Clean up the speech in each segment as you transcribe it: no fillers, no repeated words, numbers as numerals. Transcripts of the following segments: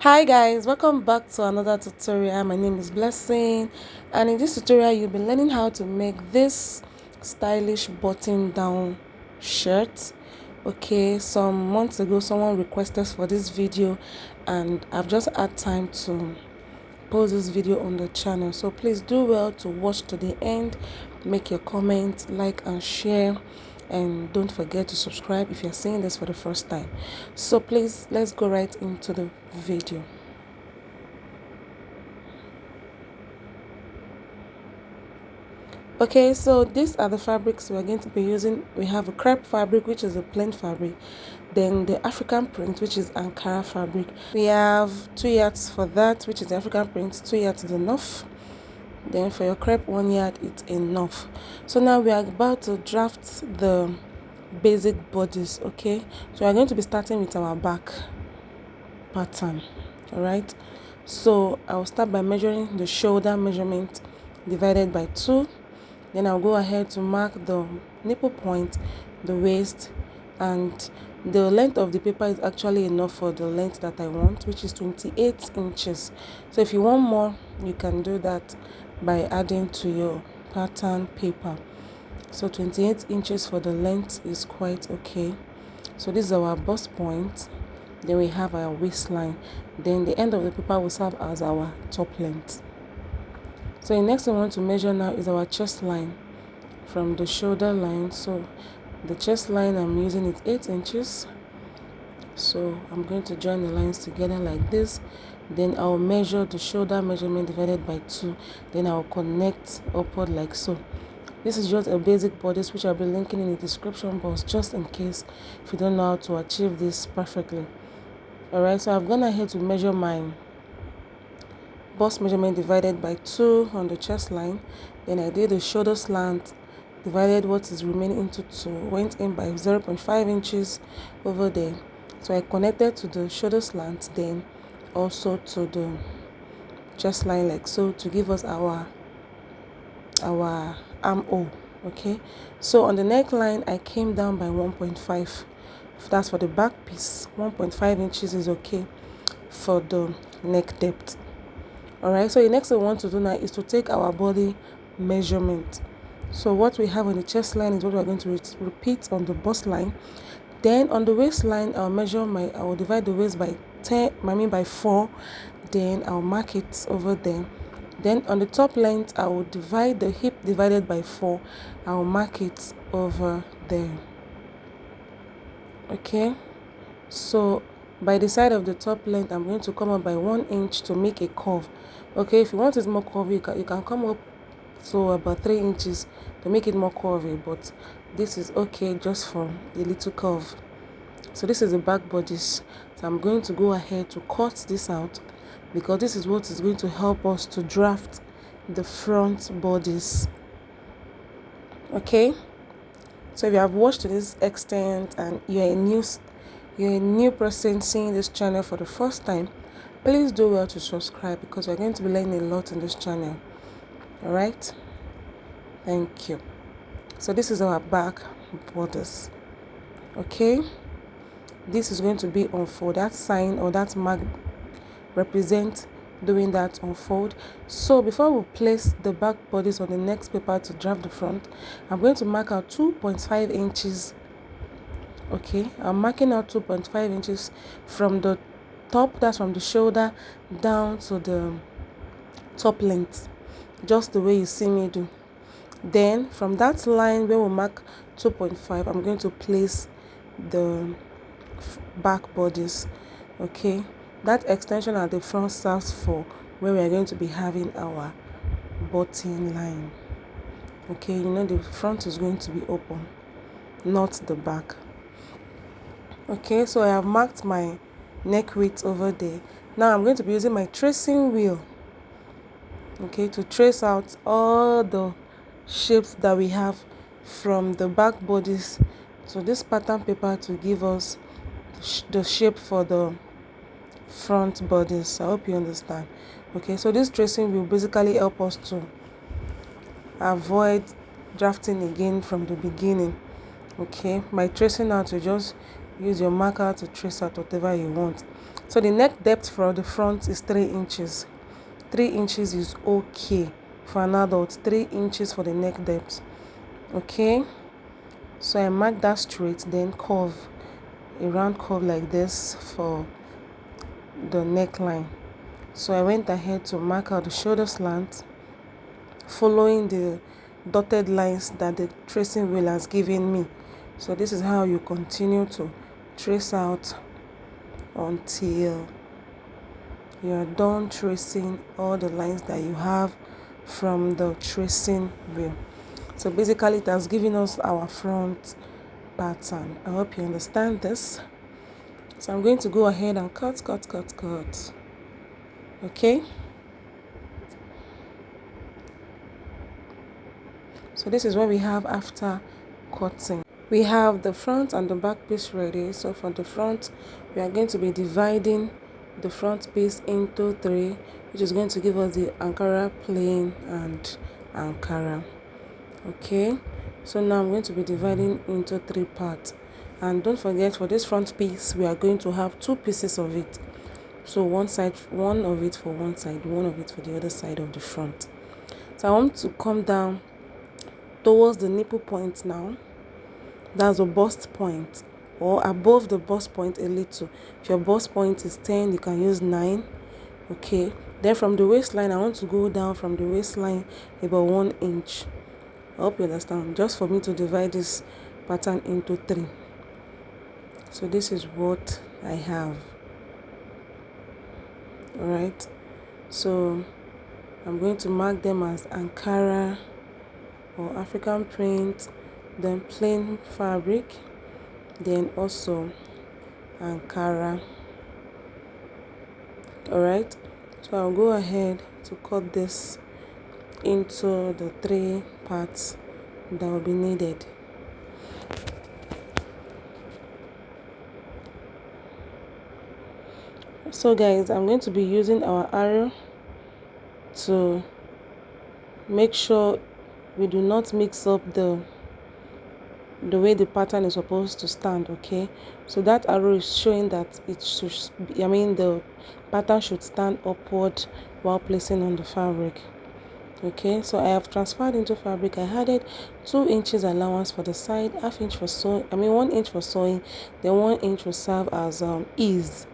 Hi guys, welcome back to another tutorial. My name is Blessing, and in this tutorial you'll be learning how to make this stylish button down shirt. Okay, some months ago someone requested for this video and I've just had time to post this video on the channel, so please do well to watch to the end. Make your comment, like and share, and don't forget to subscribe if you're seeing this for the first time. So please, let's go right into the video. Okay, so these are the fabrics we're going to be using. We have a crepe fabric, which is a plain fabric, then the African print, which is Ankara fabric. We have 2 yards for that, which is African print. 2 yards is enough. Then for your crepe, 1 yard it's enough. So now we are about to draft the basic bodice. Okay, so we're going to be starting with our back pattern. All right, so I'll start by measuring the shoulder measurement divided by 2. Then I'll go ahead to mark the nipple point, the waist, and the length of the paper is actually enough for the length that I want, which is 28 inches. So if you want more, you can do that by adding to your pattern paper. So 28 inches for the length is quite okay. So this is our bust point. Then we have our waistline. Then the end of the paper will serve as our top length. So the next thing we want to measure now is our chest line from the shoulder line. So the chest line I'm using is 8 inches. So I'm going to join the lines together like this. Then I'll measure the shoulder measurement divided by 2. Then I'll connect upward like so. This is just a basic bodice which I'll be linking in the description box just in case if you don't know how to achieve this perfectly. Alright, so I've gone ahead to measure my bust measurement divided by 2 on the chest line. Then I did the shoulder slant, divided what is remaining into 2, went in by 0.5 inches over there. So I connected to the shoulder slant, then also to the chest line like so, to give us our armhole. Okay, so on the neckline I came down by 1.5. That's for the back piece. 1.5 inches is okay for the neck depth. Alright, so the next thing we want to do now is to take our body measurement. So what we have on the chest line is what we're going to repeat on the bust line. Then on the waistline, I will divide the waist by 4. Then I'll mark it over there. Then on the top length, I will divide the hip divided by 4. I'll mark it over there. Okay, so by the side of the top length, I'm going to come up by 1 inch to make a curve. Okay, if you want it more curvy, you can come up to about 3 inches to make it more curvy, but this is okay just for a little curve. So this is the back bodice. So I'm going to go ahead to cut this out because this is what is going to help us to draft the front bodice. Okay, so if you have watched to this extent and you're a new person seeing this channel for the first time, please do well to subscribe because we're going to be learning a lot in this channel. All right, thank you. So this is our back bodice. Okay, this is going to be unfold. That sign or that mark represent doing that unfold. So before we place the back bodice on the next paper to draft the front, I'm going to mark out 2.5 inches. Okay, I'm marking out 2.5 inches from the top, that's from the shoulder down to the top length, just the way you see me do. Then from that line where we mark 2.5, I'm going to place the back bodice. Okay, that extension at the front serves for where we are going to be having our button line. Okay, you know the front is going to be open, not the back. Okay, so I have marked my neck width over there. Now I'm going to be using my tracing wheel, okay, to trace out all the shapes that we have from the back bodice to this pattern paper to give us the shape for the front bodice. I hope you understand. Okay, so this tracing will basically help us to avoid drafting again from the beginning. Okay, by tracing out, you just use your marker to trace out whatever you want. So the neck depth for the front is 3 inches. 3 inches is okay for an adult. 3 inches for the neck depth. Okay, so I mark that straight, then curve, a round curve like this for the neckline. So I went ahead to mark out the shoulder slant, following the dotted lines that the tracing wheel has given me. So this is how you continue to trace out until you are done tracing all the lines that you have from the tracing wheel. So basically it has given us our front pattern. I hope you understand this. So I'm going to go ahead and cut. Okay, so this is what we have after cutting. We have the front and the back piece ready. So for the front, we are going to be dividing the front piece into 3, which is going to give us the Ankara plain and Ankara. Okay, so now I'm going to be dividing into 3 parts. And don't forget, for this front piece, we are going to have 2 pieces of it. So one of it for one side, one of it for the other side of the front. So I want to come down towards the nipple point now. That's the bust point, or above the bust point a little. If your bust point is 10, you can use 9. Okay, then from the waistline, I want to go down from the waistline about 1 inch. I hope you understand. Just for me to divide this pattern into 3. So this is what I have. Alright, so I'm going to mark them as Ankara or African print, then plain fabric, then also Ankara. Alright, so I'll go ahead to cut this into the 3 parts that will be needed. So guys, I'm going to be using our arrow to make sure we do not mix up the way the pattern is supposed to stand. Okay, so that arrow is showing that it should the pattern should stand upward while placing on the fabric. Okay, so I have transferred into fabric. I added 2 inches allowance for the side, half inch for sewing, 1 inch for sewing, then 1 inch will serve as ease.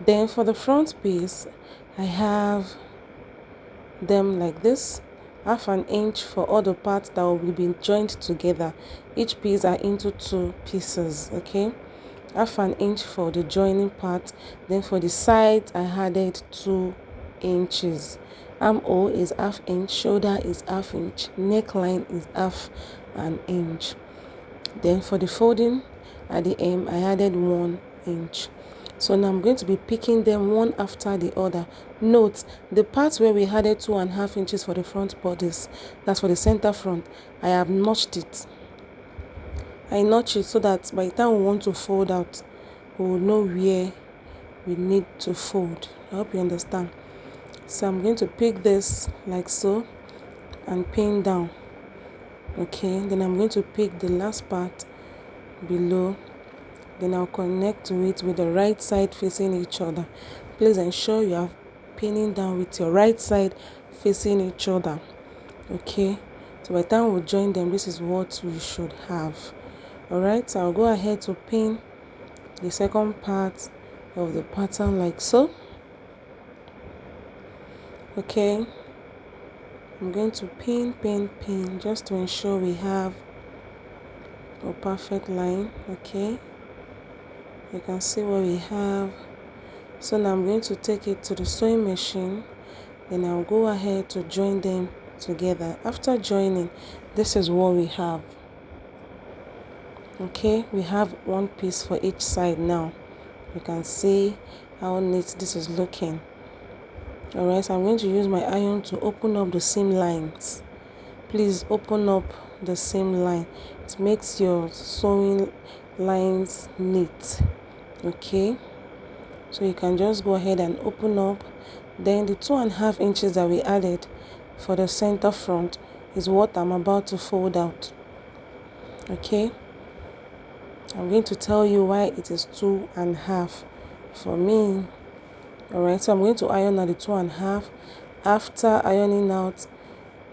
Then for the front piece, I have them like this, half an inch for all the parts that will be joined together. Each piece are into 2 pieces. Okay, half an inch for the joining part. Then for the sides, I added 2 inches. Armhole is half inch, shoulder is half inch, neckline is half an inch. Then for the folding at the hem, I added 1 inch. So now I'm going to be picking them one after the other. Note, the part where we added 2.5 inches for the front bodice, that's for the center front, I have notched it. I notch it so that by the time we want to fold out, we will know where we need to fold. I hope you understand. So I'm going to pick this like so and pin down. Okay, then I'm going to pick the last part below. Then I'll connect to it with the right side facing each other. Please ensure you are pinning down with your right side facing each other. Okay, so by the time we join them, this is what we should have. Alright, so I'll go ahead to pin the second part of the pattern like so. Okay, I'm going to pin just to ensure we have a perfect line. Okay, you can see what we have. So now I'm going to take it to the sewing machine, then I'll go ahead to join them together. After joining, this is what we have. Okay, we have 1 piece for each side now. You can see how neat this is looking. Alright, so I'm going to use my iron to open up the seam lines. Please open up the seam line. It makes your sewing lines neat. Okay, so you can just go ahead and open up. Then the 2.5 inches that we added for the center front is what I'm about to fold out. Okay, I'm going to tell you why it is 2.5. For me, All right, so I'm going to iron out the 2.5. After ironing out,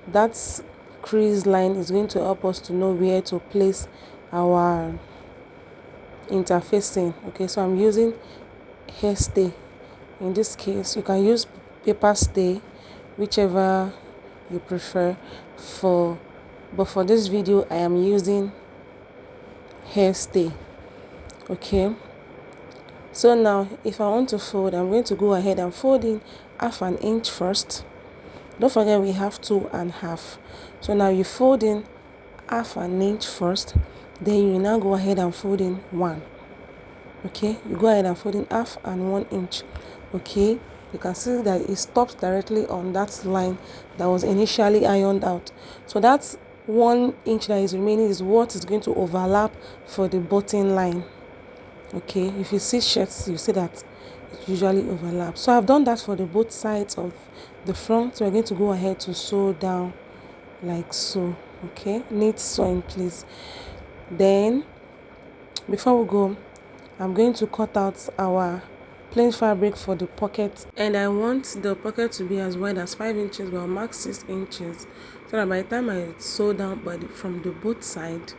that crease line is going to help us to know where to place our interfacing. Okay, so I'm using hairstay. In this case, you can use paper stay, whichever you prefer. But for this video, I am using hairstay. Okay, so now if I want to fold, I'm going to go ahead and fold in 1/2 inch first. Don't forget we have 2.5. So now you fold in 1/2 inch first, then you now go ahead and fold in 1. Okay, you go ahead and fold in 1/2 and 1 inch. Okay, you can see that it stops directly on that line that was initially ironed out. So that's 1 inch that is remaining is what is going to overlap for the button line. Okay, if you see shirts, you see that it usually overlaps. So I've done that for the both sides of the front. So we're going to go ahead to sew down like so. Okay, neat sewing please. Then before we go, I'm going to cut out our plain fabric for the pocket, and I want the pocket to be as wide as 5 inches, but I'll mark 6 inches so that by the time I sew down from the both side,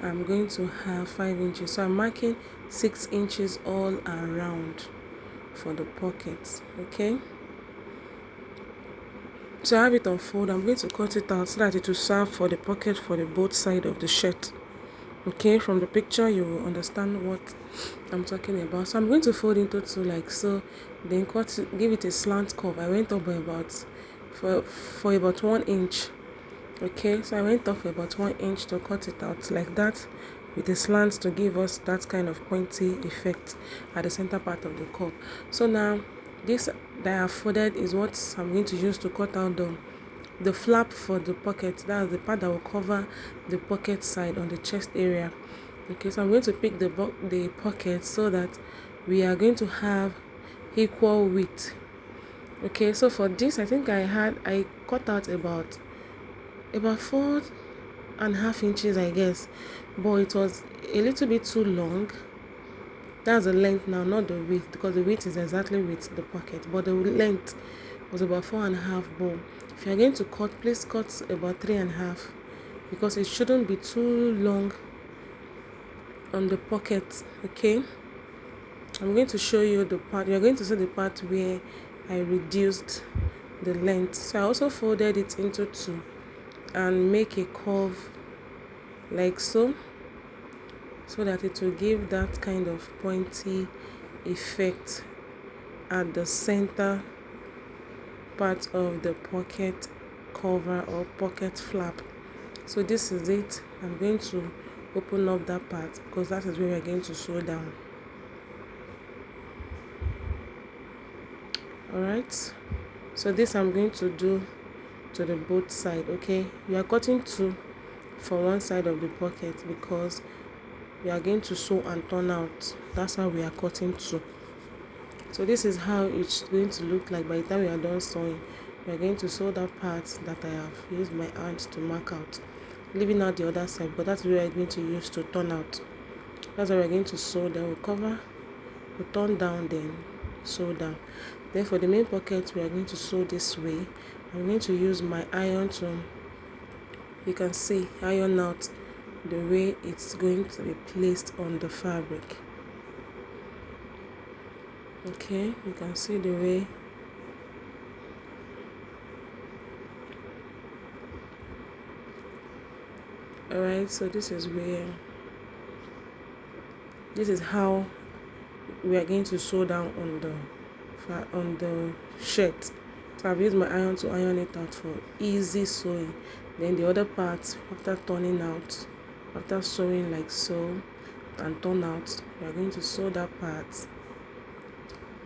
I'm going to have 5 inches. So I'm marking 6 inches all around for the pocket. Okay, so I have it on fold. I'm going to cut it out so that it will serve for the pocket for the both side of the shirt. Okay, from the picture you will understand what I'm talking about. So I'm going to fold into 2 like so, then give it a slant curve. I went up by about for about 1 inch. Okay, so I went up for about 1 inch to cut it out like that with a slant to give us that kind of pointy effect at the center part of the curve. So now this that I have folded is what I'm going to use to cut out the flap for the pocket. That's the part that will cover the pocket side on the chest area. Okay, so I'm going to pick the pocket so that we are going to have equal width. Okay, so for this I think I cut out about 4.5 inches, I guess, but it was a little bit too long. That's the length now, not the width, because the width is exactly with the pocket, but the length was about 4.5. But if you're going to cut, please cut about 3.5, because it shouldn't be too long on the pocket. Okay, I'm going to show you the part. You're going to see the part where I reduced the length. So I also folded it into 2 and make a curve like so that it will give that kind of pointy effect at the center part of the pocket cover or pocket flap. So this is it. I'm going to open up that part because that is where we're going to sew down. Alright, so this I'm going to do to the both side. Okay, we are cutting 2 for one side of the pocket because we are going to sew and turn out. That's how we are cutting 2. So this is how it's going to look like by the time we are done sewing. We are going to sew that part that I have used my hand to mark out, leaving out the other side, but that's where we are going to use to turn out. That's why we are going to sew, then we cover, we turn down, then sew down. Then for the main pocket, we are going to sew this way. I'm going to use my iron to, you can see, iron out the way it's going to be placed on the fabric. Okay, you can see the way. Alright, so this is how we are going to sew down on the shirt. So I've used my iron to iron it out for easy sewing. Then the other part, after turning out, after sewing like so and turn out, we are going to sew that part,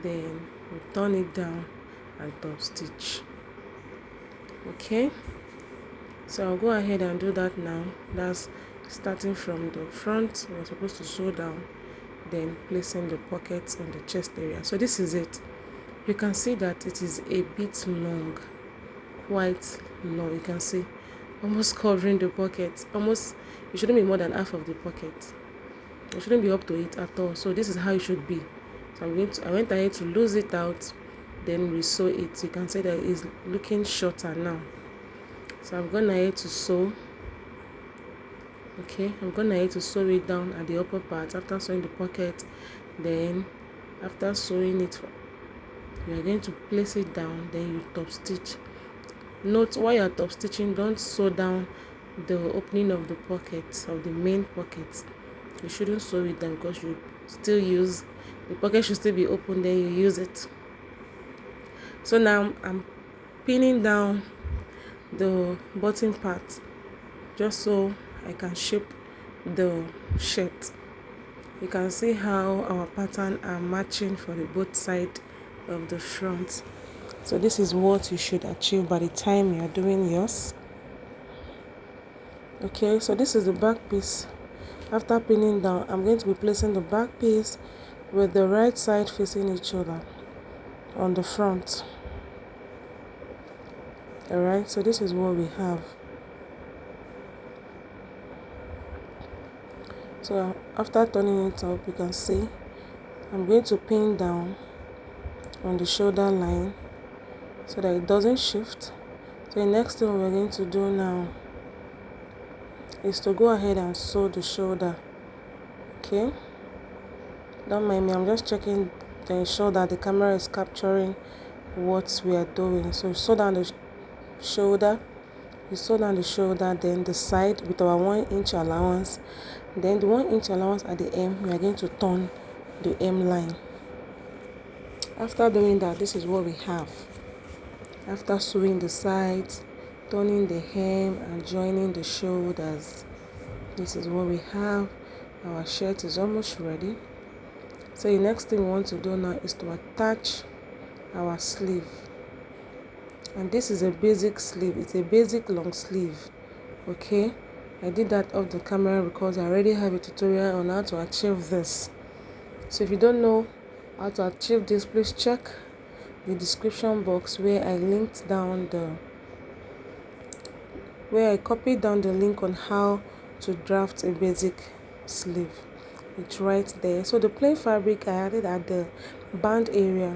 then we turn it down and top stitch. Okay, so I'll go ahead and do that now. That's starting from the front. We're supposed to sew down, then placing the pockets on the chest area. So this is it. You can see that it is a bit long, quite long. You can see almost covering the pocket. Almost, it shouldn't be more than half of the pocket. It shouldn't be up to it at all. So this is how it should be. So So I went ahead to lose it out, then re-sew it. You can see that it's looking shorter now. So I'm going ahead to sew. Okay, I'm going ahead to sew it down at the upper part after sewing the pocket. Then after sewing it, you are going to place it down, then you top stitch. Note, while you are top stitching, don't sew down the opening of the pocket, of the main pocket. You shouldn't sew it down because you still use the pocket, should still be open, then you use it. So now I'm pinning down the bottom part just so I can shape the shirt. You can see how our pattern are matching for the both side of the front. So this is what you should achieve by the time you are doing yours. Okay, so this is the back piece. After pinning down, I'm going to be placing the back piece with the right side facing each other on the front. Alright, so this is what we have. So after turning it up, you can see I'm going to pin down on the shoulder line so that it doesn't shift. So the next thing we're going to do now is to go ahead and sew the shoulder. Okay, don't mind me, I'm just checking to ensure that the camera is capturing what we are doing. So you sew down the shoulder, then the side with our 1 inch allowance, then the 1 inch allowance at the hem, we are going to turn the hem line. After doing that, this is what we have. After sewing the sides, turning the hem and joining the shoulders, this is what we have. Our shirt is almost ready. So the next thing we want to do now is to attach our sleeve. And this is a basic sleeve. It's a basic long sleeve. Okay, I did that off the camera because I already have a tutorial on how to achieve this. So if you don't know how to achieve this, please check the description box where I copied down the link on how to draft a basic sleeve. It's right there. So the plain fabric I added at the band area,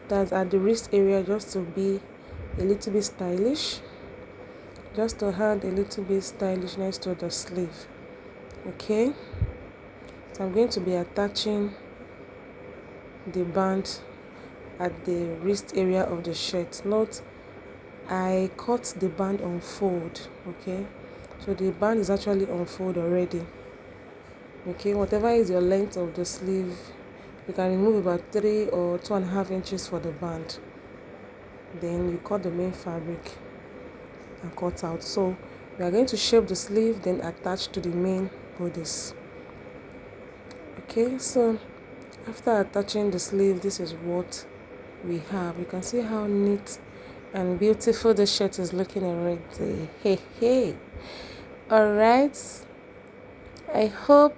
that's at the wrist area, just to be a little bit stylish, just to add a little bit stylishness to the sleeve. Okay, so I'm going to be attaching the band at the wrist area of the shirt. Note, I cut the band on fold. Okay, so the band is actually on fold already. Okay, whatever is your length of the sleeve, you can remove about 3 or 2.5 inches for the band. Then you cut the main fabric and cut out. So we are going to shape the sleeve, then attach to the main bodice. Okay, so after attaching the sleeve, this is what we have. You can see how neat and beautiful the shirt is looking already. Hey. All right, I hope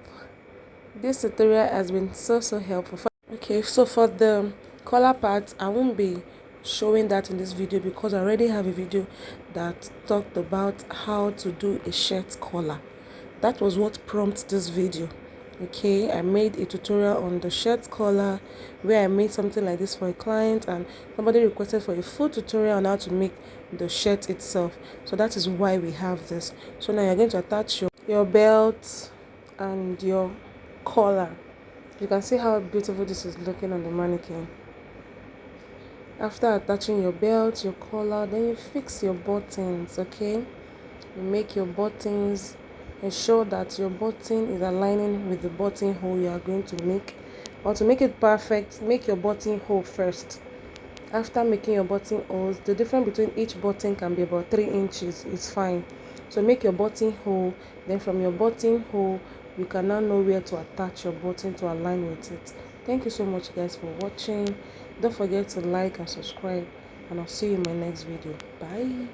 this tutorial has been so helpful. Okay, so for the collar part, I won't be showing that in this video because I already have a video that talked about how to do a shirt collar. That was what prompted this video. Okay, I made a tutorial on the shirt collar where I made something like this for a client, and somebody requested for a full tutorial on how to make the shirt itself. So that is why we have this. So now you're going to attach your belt and your collar. You can see how beautiful this is looking on the mannequin. After attaching your belt, your collar, then you fix your buttons. Okay, you make your buttons. Ensure that your button is aligning with the button hole you are going to make. Or to make it perfect, make your button hole first. After making your button holes, the difference between each button can be about 3 inches. It's fine. So make your button hole. Then from your button hole, you can now know where to attach your button to align with it. Thank you so much, guys, for watching. Don't forget to like and subscribe, and I'll see you in my next video. Bye.